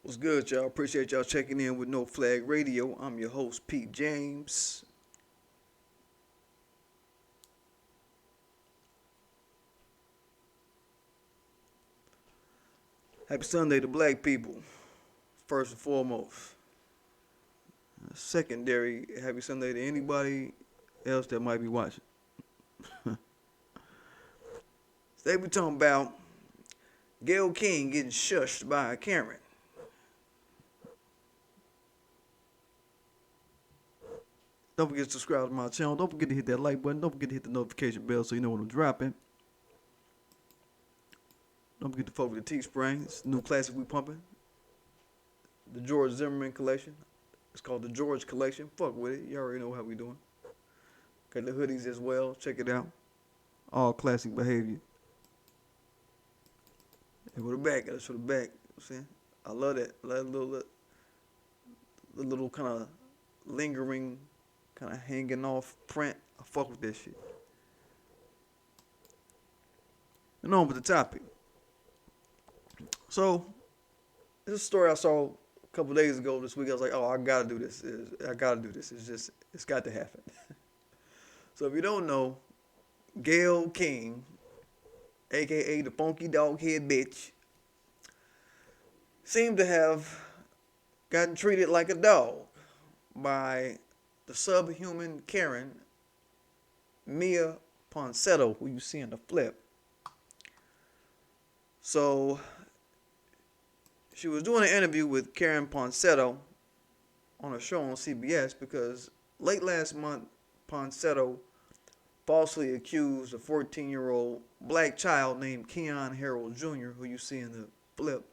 What's good, y'all? Appreciate y'all checking in with No Flag Radio. I'm your host, Pete James. Happy Sunday to black people, first and foremost. Secondary, happy Sunday to anybody else that might be watching. Today we talking about Gayle King getting shushed by Karen. Don't forget to subscribe to my channel. Don't forget to hit that like button. Don't forget to hit the notification bell so you know when I'm dropping. Don't forget to follow the Teespring. It's a new classic we pumping. The George Zimmerman collection. It's called the George Collection. Fuck with it. You already know how we doing. Got the hoodies as well. Check it out. All classic behavior. And with the back, gotta show the back. You know what I'm saying? I love that. I love the little kind of lingering, kind of hanging off print. I fuck with that shit. And on with the topic. So, this is a story I saw a couple days ago this week. I was like, oh, I gotta do this. I gotta do this. It's got to happen. So if you don't know, Gayle King, aka the funky dog head bitch, seemed to have gotten treated like a dog by the subhuman Karen, Mia Ponsetto, who you see in the flip. So she was doing an interview with Karen Ponsetto on a show on CBS because late last month, Ponsetto falsely accused a 14-year-old black child named Keon Harold Jr., who you see in the flip,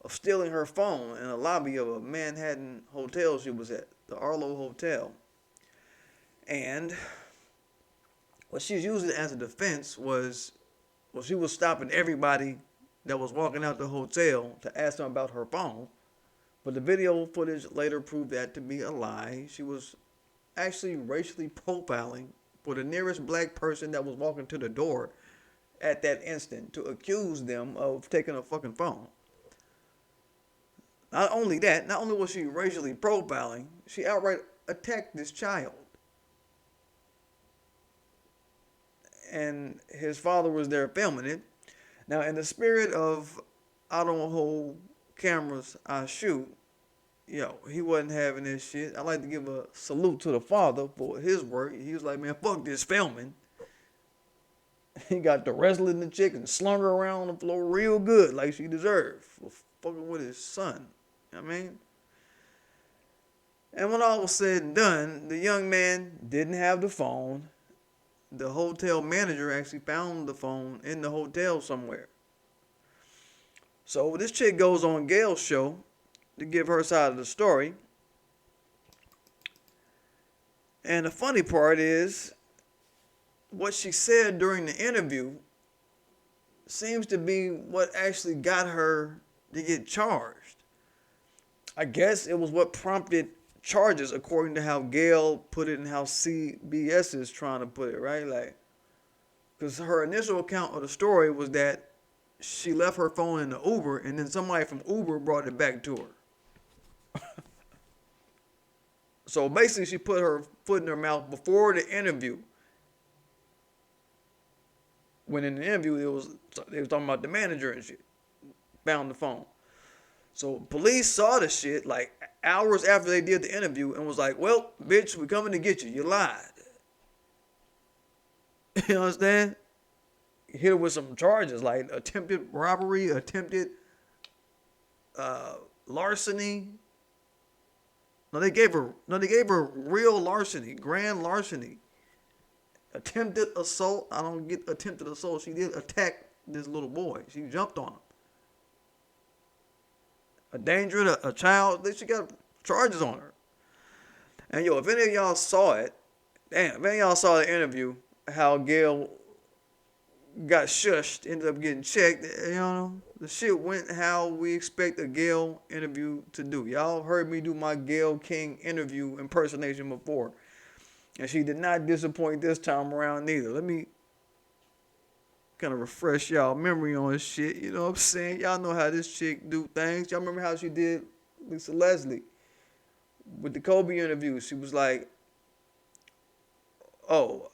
of stealing her phone in a lobby of a Manhattan hotel she was at, the Arlo Hotel. And what she was using as a defense was, well, she was stopping everybody that was walking out the hotel to ask them about her phone. But the video footage later proved that to be a lie. She was actually racially profiling for the nearest black person that was walking to the door at that instant to accuse them of taking a fucking phone. Not only that, not only was she racially profiling, she outright attacked this child. And his father was there filming it. Now, in the spirit of I don't hold cameras, I shoot, he wasn't having this shit. I'd like to give a salute to the father for his work. He was like, man, fuck this filming. He got the wrestling the chick and slung her around on the floor real good, like she deserved, for fucking with his son. You know what I mean? And when all was said and done, the young man didn't have the phone. The hotel manager actually found the phone in the hotel somewhere. So this chick goes on Gayle's show to give her side of the story. And the funny part is, what she said during the interview seems to be what actually got her to get charged. I guess it was what prompted charges, according to how Gayle put it and how CBS is trying to put it, right? Like, because her initial account of the story was that she left her phone in the Uber and then somebody from Uber brought it back to her. So basically, she put her foot in her mouth before the interview. When in the interview, they was talking about the manager and shit. Found the phone. So police saw the shit like hours after they did the interview and was like, well, bitch, we coming to get you. You lied. You understand? Hit her with some charges like attempted robbery, attempted larceny. No, they gave her real larceny, grand larceny. Attempted assault. I don't get attempted assault. She did attack this little boy. She jumped on him. A danger to a child. She got charges on her. And if any of y'all saw it, if any of y'all saw the interview, how Gayle got shushed, ended up getting checked, the shit went how we expect a Gayle interview to do. Y'all heard me do my Gayle King interview impersonation before. And she did not disappoint this time around neither. Can kind of refresh y'all memory on shit. You know what I'm saying? Y'all know how this chick do things. Y'all remember how she did Lisa Leslie with the Kobe interview? She was like, "Oh,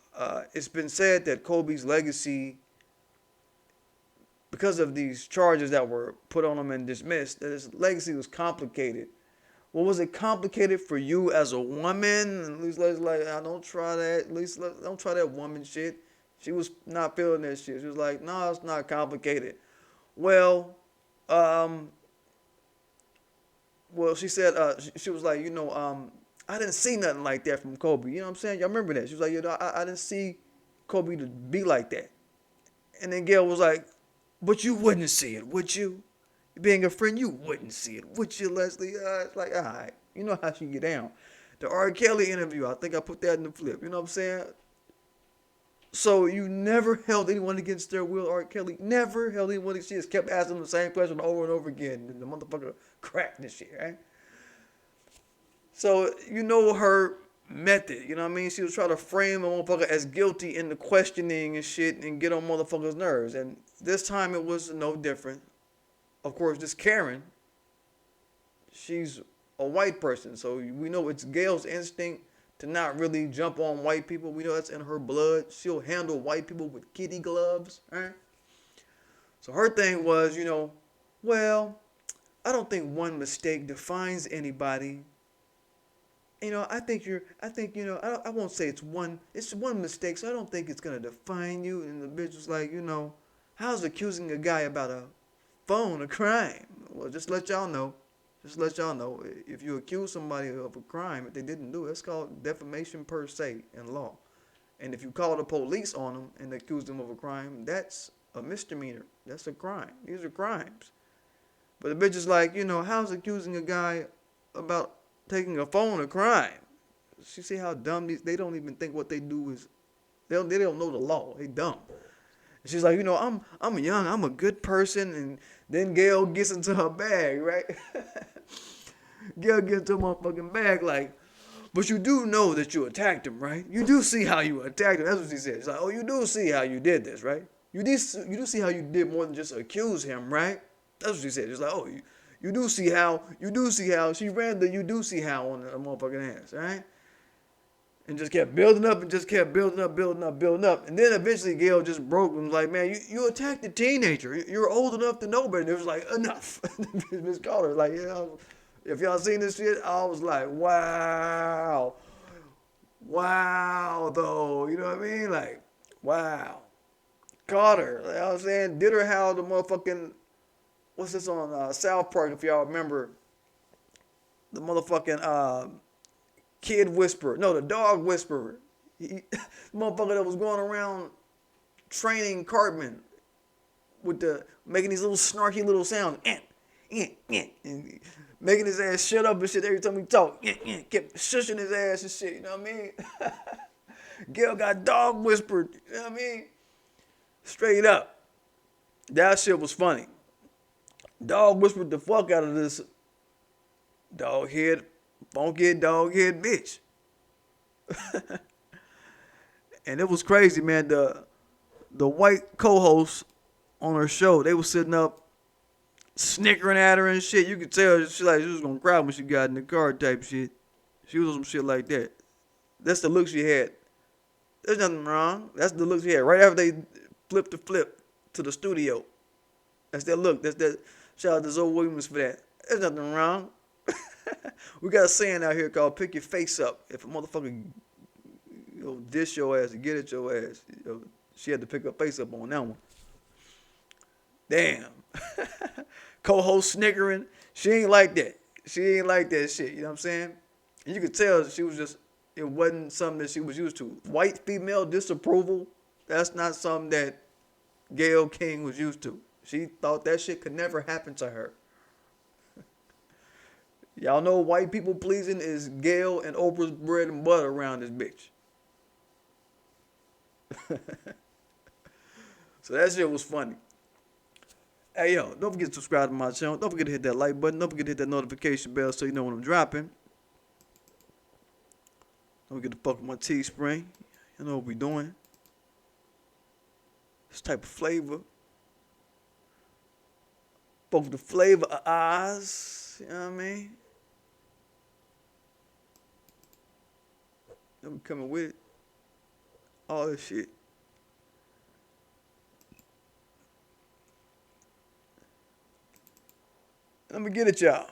it's been said that Kobe's legacy, because of these charges that were put on him and dismissed, that his legacy was complicated." Well, was it complicated for you as a woman? And Lisa Leslie's like, "I don't try that. Lisa, don't try that woman shit." She was not feeling that shit. She was like, "No, it's not complicated." Well, um, well, she said, she was like, I didn't see nothing like that from Kobe. You know what I'm saying? Y'all remember that? She was like, I didn't see Kobe to be like that. And then Gayle was like, "But you wouldn't see it, would you? Being a friend, you wouldn't see it, would you, Leslie?" It's like, all right, you know how she get down. The R. Kelly interview, I think I put that in the flip. You know what I'm saying? So you never held anyone against their will, R. Kelly. Never held anyone. She just kept asking them the same question over and over again. And the motherfucker cracked this shit, right? So you know her method. You know what I mean? She was trying to frame a motherfucker as guilty in the questioning and shit and get on motherfuckers' nerves. And this time it was no different. Of course, this Karen, she's a white person, so we know it's Gayle's instinct to not really jump on white people. We know that's in her blood. She'll handle white people with kitty gloves, right? So her thing was, well, I don't think one mistake defines anybody. I won't say it's one mistake, so I don't think it's gonna define you. And the bitch was like, how's accusing a guy about a phone a crime? Well, just let y'all know. If you accuse somebody of a crime if they didn't do it, it's called defamation per se in law. And if you call the police on them and accuse them of a crime, that's a misdemeanor. That's a crime. These are crimes. But the bitch is like, how's accusing a guy about taking a phone a crime? You see how dumb they don't even think what they do is, they don't know the law. They dumb. And she's like, I'm young, I'm a good person, and then Gayle gets into her bag, right? Gayle gets into her motherfucking bag like, "But you do know that you attacked him, right? You do see how you attacked him." That's what she said. She's like, "Oh, you do see how you did this, right? You do see how you did more than just accuse him, right?" That's what she said. She's like, "Oh, you do see how. She ran the "you do see how" on the motherfucking ass, right? And just kept building up and just kept building up. And then eventually Gayle just broke and was like, "Man, you attacked a teenager. You're old enough to know better." And it was like, enough. Miss Carter was like, if y'all seen this shit, I was like, wow. Wow, though. You know what I mean? Like, wow. Carter, you know what I'm saying? Did her how the motherfucking, what's this on South Park, if y'all remember? The motherfucking kid whisperer. No, the dog whisperer. The motherfucker that was going around training Cartman with making these little snarky little sounds. And making his ass shut up and shit every time he talk. Kept shushing his ass and shit, you know what I mean? Gayle got dog whispered, you know what I mean? Straight up. That shit was funny. Dog whispered the fuck out of this funky dog head bitch. And it was crazy, man. The white co-hosts on her show, they was sitting up snickering at her and shit. You could tell she was gonna cry when she got in the car type shit. She was on some shit like that. That's the look she had. There's nothing wrong. That's the look she had. Right after they flipped the flip to the studio. That's that look. That's that. Shout out to Zoe Williams for that. There's nothing wrong. We got a saying out here called "pick your face up." If a motherfucker dish your ass and get at your ass, she had to pick her face up on that one. Damn. Co-host snickering. She ain't like that. She ain't like that shit. You know what I'm saying? And you could tell it wasn't something that she was used to. White female disapproval, that's not something that Gayle King was used to. She thought that shit could never happen to her. Y'all know white people pleasing is Gayle and Oprah's bread and butter around this bitch. So that shit was funny. Hey, yo, don't forget to subscribe to my channel. Don't forget to hit that like button. Don't forget to hit that notification bell so you know when I'm dropping. Don't forget to fuck with my Teespring. You know what we doing. this type of flavor. Both the flavor of eyes, you know what I mean? I'm coming with it. All this shit. Let me get it, y'all.